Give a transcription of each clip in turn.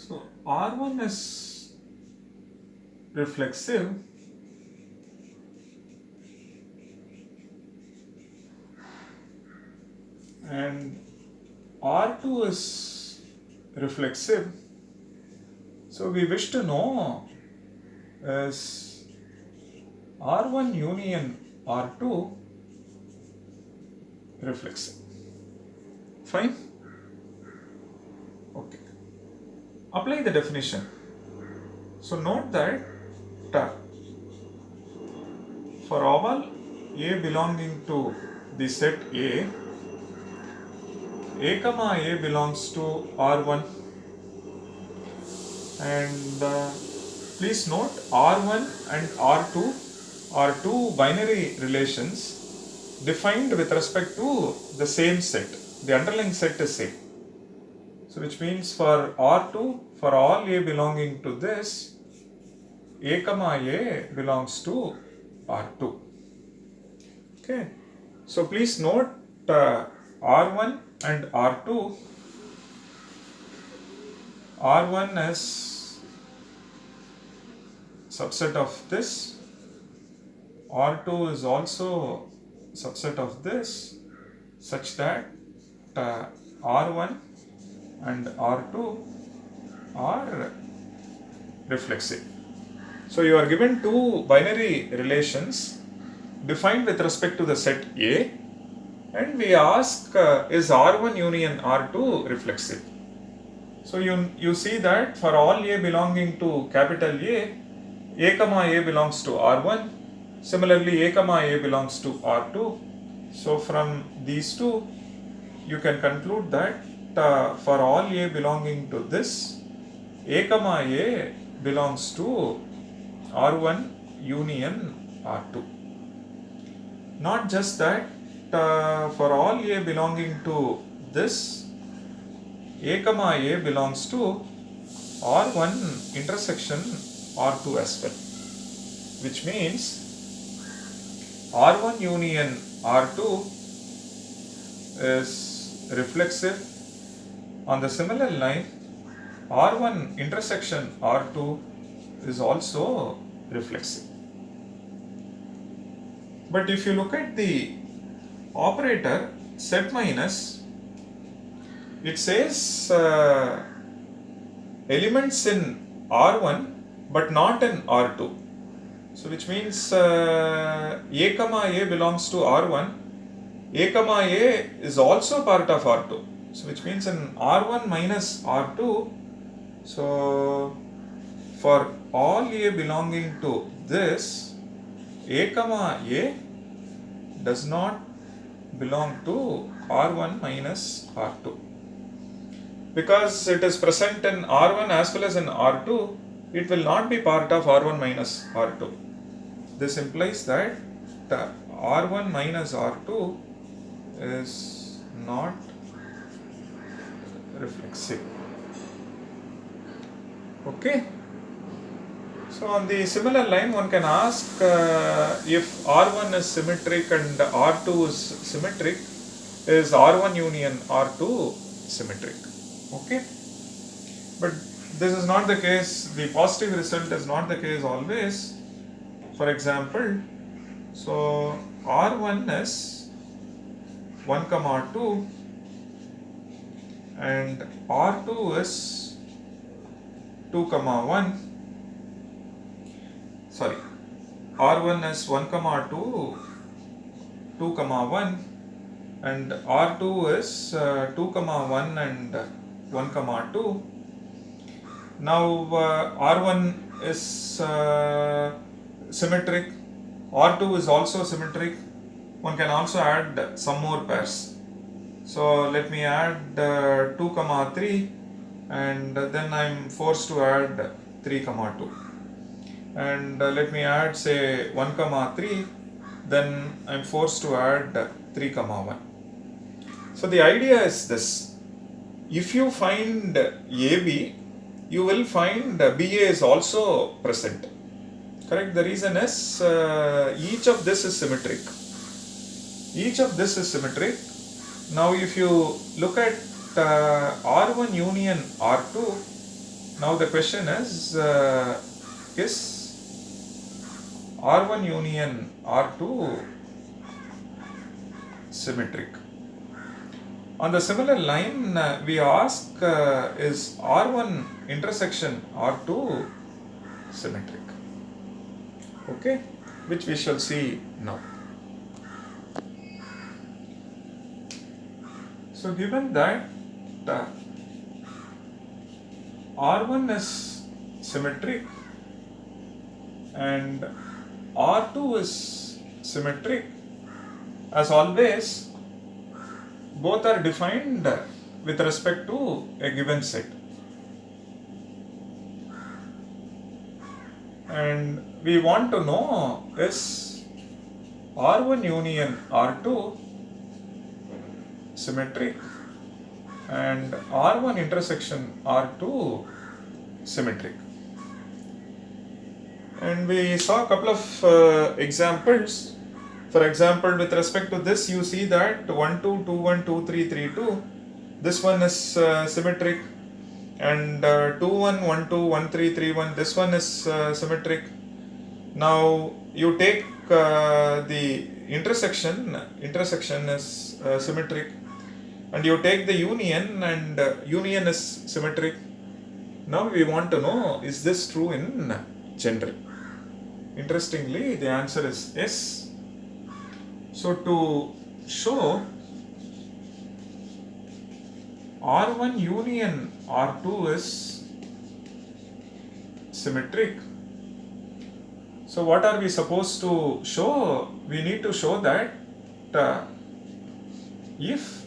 So R1 is reflexive and R2 is reflexive. So we wish to know is R1 union R2 reflexive. Fine? Okay. Apply the definition. So note that for all A belonging to the set A comma A belongs to R1 and please note R1 and R2 are two binary relations defined with respect to the same set. The underlying set is same. So which means for R2, for all A belonging to this, A comma A belongs to R2. Okay. So please note R1 and R2. R1 is subset of this. R2 is also subset of this, such that R1 and R2 are reflexive. So you are given two binary relations defined with respect to the set A, and we ask is R1 union R2 reflexive? So you see that for all A belonging to capital A comma A belongs to R1. Similarly, A comma A belongs to R2. So from these two, you can conclude that for all A belonging to this, A comma A belongs to R1 union R2. Not just that, for all A belonging to this, A comma A belongs to R1 intersection R2 as well, which means R1 union R2 is reflexive. On the similar line, R1 intersection R2 is also reflexive. But if you look at the operator set minus, it says elements in R1 but not in R2. So which means A comma A belongs to R1, A comma A is also part of R2. So which means in R1 minus R2, so for all A belonging to this, A comma A does not belong to R1 minus R2. Because it is present in R1 as well as in R2, it will not be part of R1 minus R2. This implies that the R1 minus R2 is not reflexive. Okay. So on the similar line, one can ask if R1 is symmetric and R2 is symmetric, is R1 union R2 symmetric? Okay. But this is not the case. The positive result is not the case always. For example, so R1 is 1 comma 2 and R2 is 2 comma 1. Sorry, R1 is 1 comma 2, 2 comma 1 and R2 is 2 comma 1 and 1 comma 2. Now R1 is symmetric, R2 is also symmetric. One can also add some more pairs. So let me add 2 comma 3 and then I am forced to add 3 comma 2. And let me add say 1 comma 3, then I am forced to add 3 comma 1. So the idea is this: if you find AB, you will find BA is also present. Correct? The reason is each of this is symmetric. Each of this is symmetric. Now if you look at R1 union R2, Now the question is R1 union R2 symmetric? On the similar line, we ask is R1 intersection R2 symmetric? Okay, which we shall see now. So given that R1 is symmetric and R2 is symmetric, as always, both are defined with respect to a given set. And we want to know is R1 union R2 symmetric and R1 intersection R2 symmetric. And we saw a couple of examples. For example, with respect to this, you see that 1, 2, 2, 1, 2, 3, 3, 2. This one is symmetric. And 2, 1, 1, 2, 1, 3, 3, 1. This one is symmetric. Now you take the intersection is symmetric. And you take the union, and union is symmetric. Now we want to know, is this true in general? Interestingly, the answer is yes. So to show R1 union R2 is symmetric, so what are we supposed to show? We need to show that if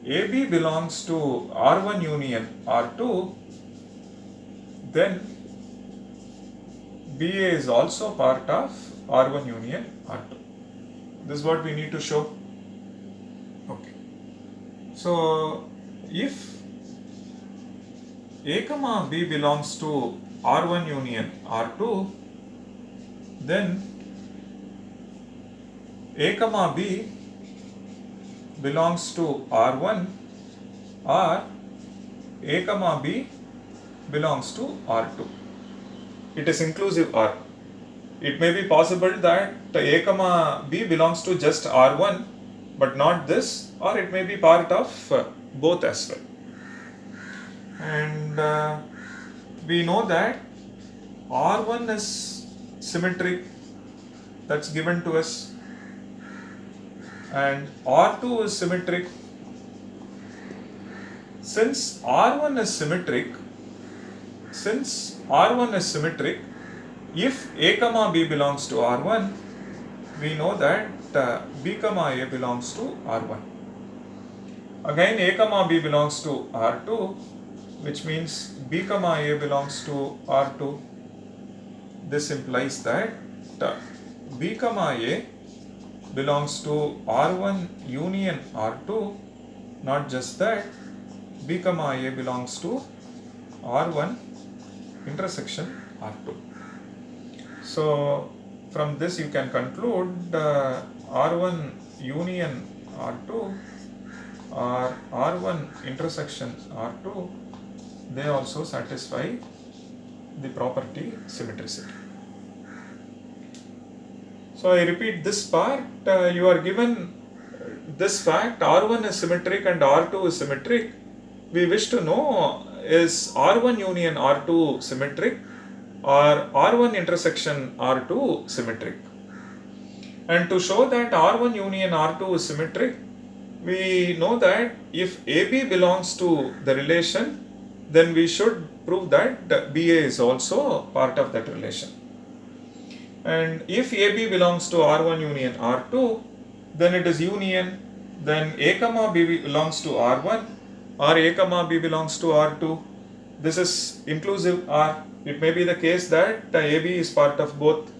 AB belongs to R1 union R2, then BA is also part of R1 union R2. This is what we need to show. Okay. So if A comma B belongs to R1 union R2, then A comma B belongs to R1 or A comma B belongs to R2. It is inclusive R. It may be possible that A comma B belongs to just R1 but not this, or it may be part of both as well. And we know that R1 is symmetric, that's given to us, and R2 is symmetric. Since R1 is symmetric, if A comma B belongs to R1, we know that B comma A belongs to R1. Again, A comma B belongs to R2, which means B comma A belongs to R2. This implies that B comma A belongs to R1 union R2. Not just that, B comma A belongs to R1 intersection R2. So from this you can conclude R1 union R2 or R1 intersection R2, they also satisfy the property symmetricity. So I repeat this part, you are given this fact, R1 is symmetric and R2 is symmetric. We wish to know, is R1 union R2 symmetric or R1 intersection R2 symmetric? And to show that R1 union R2 is symmetric, we know that if AB belongs to the relation, then we should prove that BA is also part of that relation. And if AB belongs to R1 union R2, then it is union, then A comma B belongs to R1 or A comma B belongs to R2. This is inclusive R. It may be the case that AB is part of both.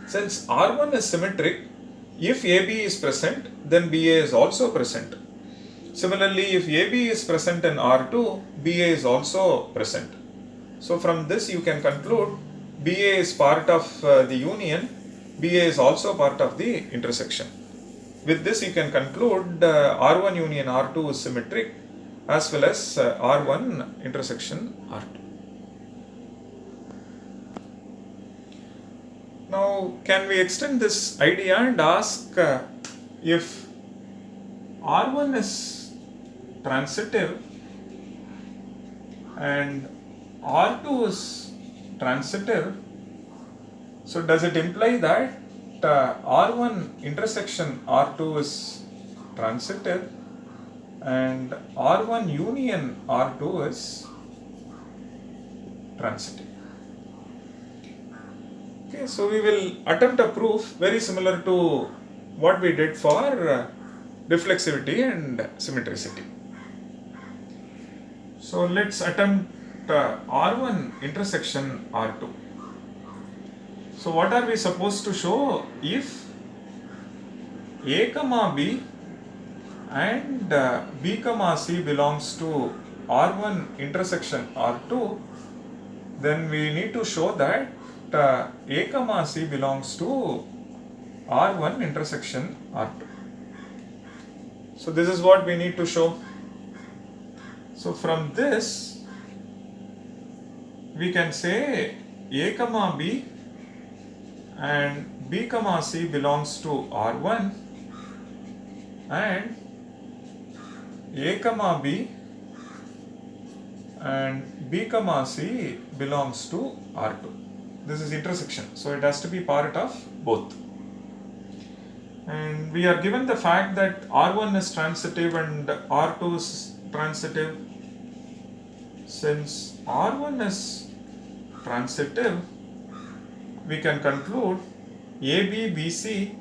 Since R1 is symmetric, if AB is present, then BA is also present. Similarly, if AB is present in R2, BA is also present. So from this you can conclude BA is part of the union, BA is also part of the intersection. With this you can conclude R1 union R2 is symmetric as well as R1 intersection R2. Now, can we extend this idea and ask if R1 is transitive and R2 is transitive, so does it imply that R1 intersection R2 is transitive and R1 union R2 is transitive? Okay, so we will attempt a proof very similar to what we did for reflexivity and symmetricity. So let's attempt R1 intersection R2. So what are we supposed to show? If A comma B and B comma C belongs to R1 intersection R2, then we need to show that A comma C belongs to R1 intersection R2. So this is what we need to show. So from this we can say A comma B and B comma C belongs to R1 and A comma B and B comma C belongs to R2. This is intersection, so it has to be part of both. And we are given the fact that R1 is transitive and R2 is transitive. Since R1 is transitive, we can conclude AB, BC,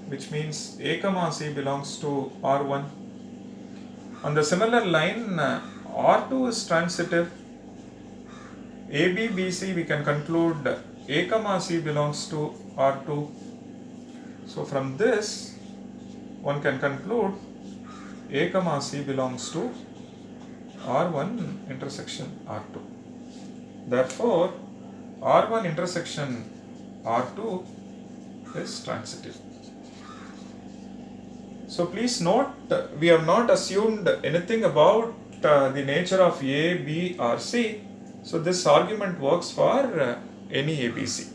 which means A comma C belongs to R1. On the similar line, R2 is transitive. AB, BC, we can conclude A comma C belongs to R2. So from this, one can conclude A comma C belongs to R1 intersection R2. Therefore, R1 intersection R2 is transitive. So please note, we have not assumed anything about the nature of A, B or C. So this argument works for any ABC.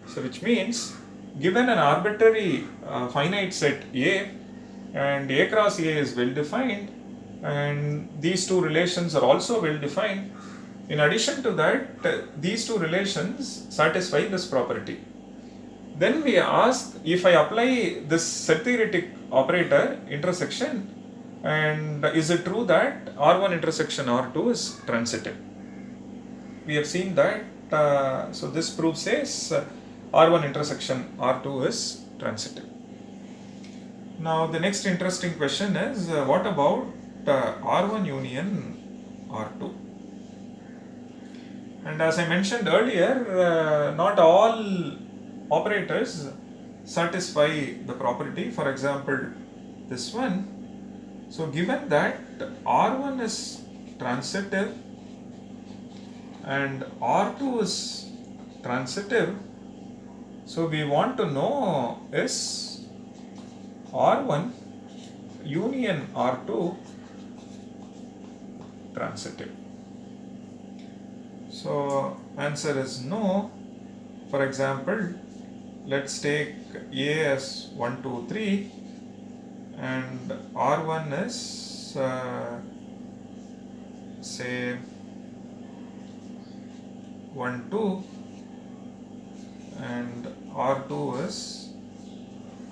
So which means, given an arbitrary finite set A and A cross A is well defined and these two relations are also well defined, in addition to that, these two relations satisfy this property. Then we ask, if I apply this set theoretic operator intersection, and is it true that R1 intersection R2 is transitive? We have seen that, so this proof says R1 intersection R2 is transitive. Now the next interesting question is, what about R1 union R2? And as I mentioned earlier, not all operators satisfy the property. For example, this one. So given that R1 is transitive and R2 is transitive, so we want to know is R1 union R2 transitive? So answer is no. For example, let's take A as 1, 2, 3 and R1 is say 1, 2 and R2 is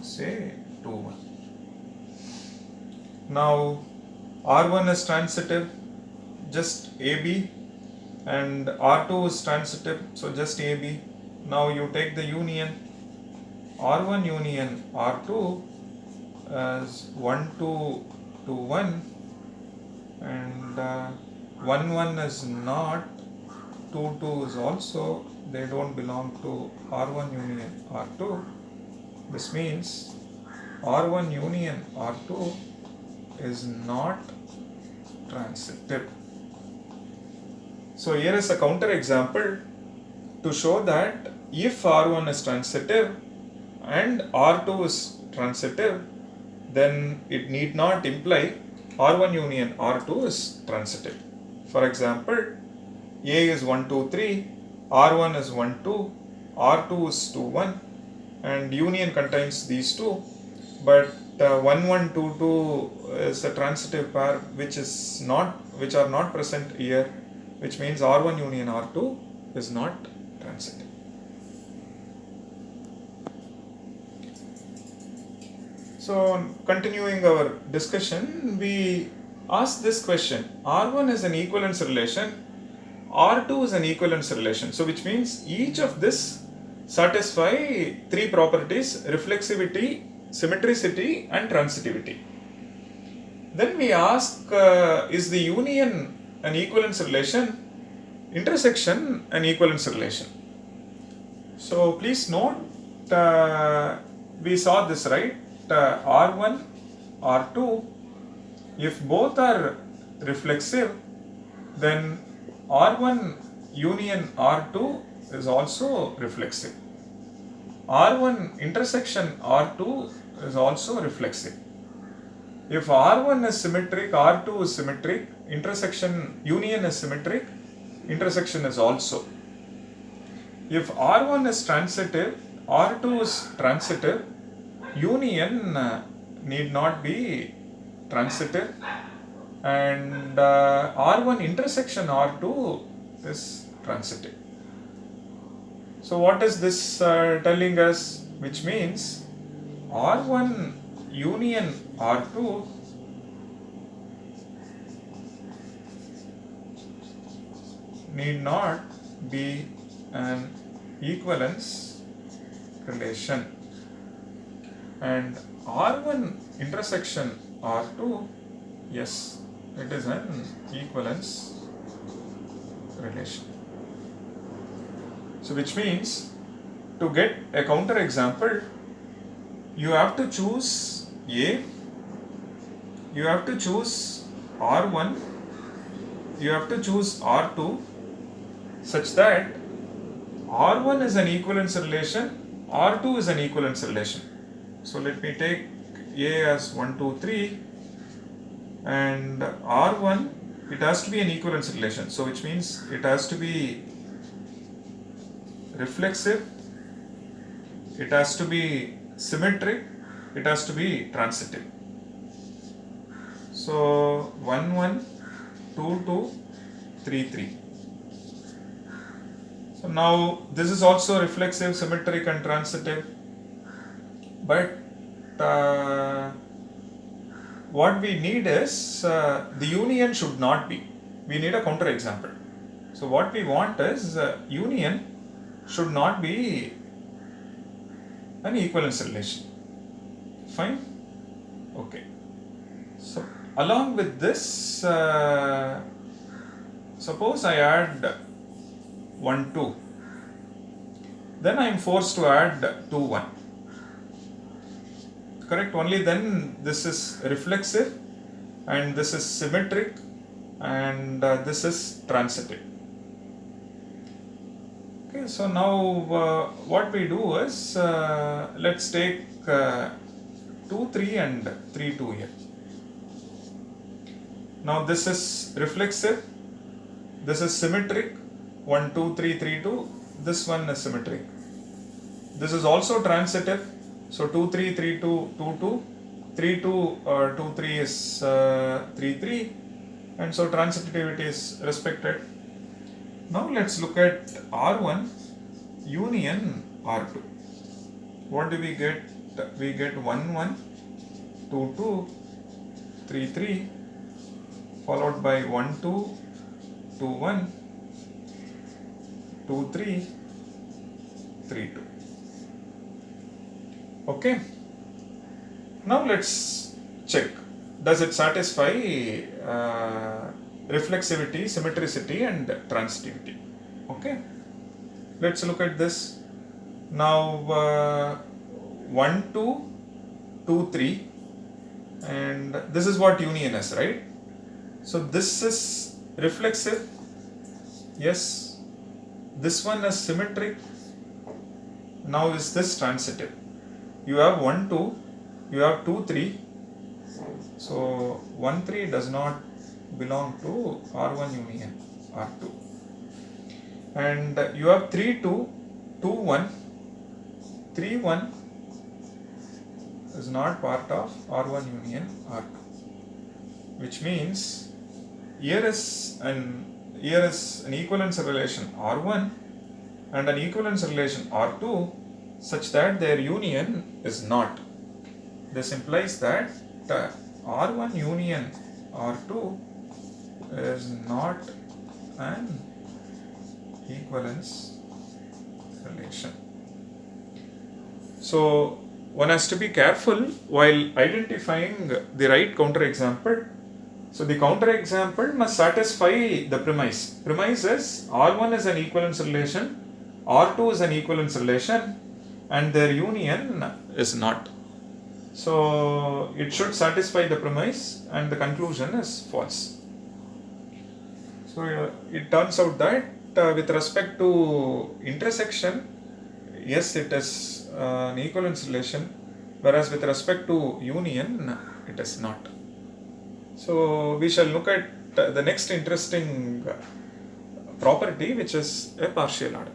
say 2, 1. Now R1 is transitive, just AB, and R2 is transitive, so just AB. Now you take the union, R1 union R2 as 1, 2, 2, 1 and 1, 1 is not, 2, 2 is also, they don't belong to R1 union R2. This means R1 union R2 is not transitive. So here is a counter example to show that if R1 is transitive and R2 is transitive, then it need not imply R1 union R2 is transitive. For example, A is 1, 2, 3, R1 is 1, 2, R2 is 2, 1, and union contains these two, but 1, 1, 2, 2 is a transitive pair which are not present here, which means R1 union R2 is not transitive. So continuing our discussion, we ask this question: R1 is an equivalence relation, R2 is an equivalence relation. So which means each of this satisfy three properties: reflexivity, symmetricity, and transitivity. Then we ask, is the union an equivalence relation, intersection an equivalence relation? So please note, we saw this, right? R1, R2, if both are reflexive, then R1 union R2 is also reflexive. R1 intersection R2 is also reflexive. If R1 is symmetric, R2 is symmetric, intersection union is symmetric, intersection is also. If R1 is transitive, R2 is transitive, union need not be transitive, and R1 intersection R2 is transitive. So what is this telling us? Which means R1 union R2 need not be an equivalence relation, and R1 intersection R2, yes, it is an equivalence relation. So which means, to get a counter example, you have to choose A, you have to choose R1, you have to choose R2, such that R1 is an equivalence relation, R2 is an equivalence relation. So let me take A as 1, 2, 3, and R1, it has to be an equivalence relation. So which means it has to be reflexive, it has to be symmetric, it has to be transitive. So 1, 1, 2, 2, 3, 3. So now this is also reflexive, symmetric, and transitive, but what we need is the union should not be. We need a counter example. So what we want is union should not be an equivalence relation. Fine? Okay. So along with this, suppose I add 1, 2. Then I am forced to add 2, 1. Correct? Only then this is reflexive, and this is symmetric, and this is transitive. Okay, so now what we do is, let's take 2, 3 and 3, 2 here. Now this is reflexive, this is symmetric, 1, 2, 3, 3, 2, this one is symmetric. This is also transitive, so 2, 3, 3, 2, 2, 2, 3, 2, 2, 3 is 3, 3, and so transitivity is respected. Now let's look at R1 union R2. What do we get? We get 1, 1, 2, 2, 3, 3, followed by 1, 2, 2, 1, 2, 3, 3, 2. Okay. Now let's check. Does it satisfy reflexivity, symmetricity, and transitivity? Okay. Let's look at this. Now 1, 2, 2, 3, and this is what union is, right? So this is reflexive. Yes. This one is symmetric. Now is this transitive? You have 1, 2, you have 2, 3. So 1 3 does not belong to R1 union R2. And you have 3 2, 2 1, 3 1 is not part of R1 union R2, which means here is an equivalence relation R1 and an equivalence relation R2 such that their union is not. This implies that R1 union R2 is not an equivalence relation. So one has to be careful while identifying the right counterexample. So the counterexample must satisfy the premise. Premise is R1 is an equivalence relation, R2 is an equivalence relation, and their union is not. So it should satisfy the premise and the conclusion is false. So it turns out that with respect to intersection, yes, it is an equivalence relation, whereas with respect to union, it is not. So we shall look at the next interesting property, which is a partial order.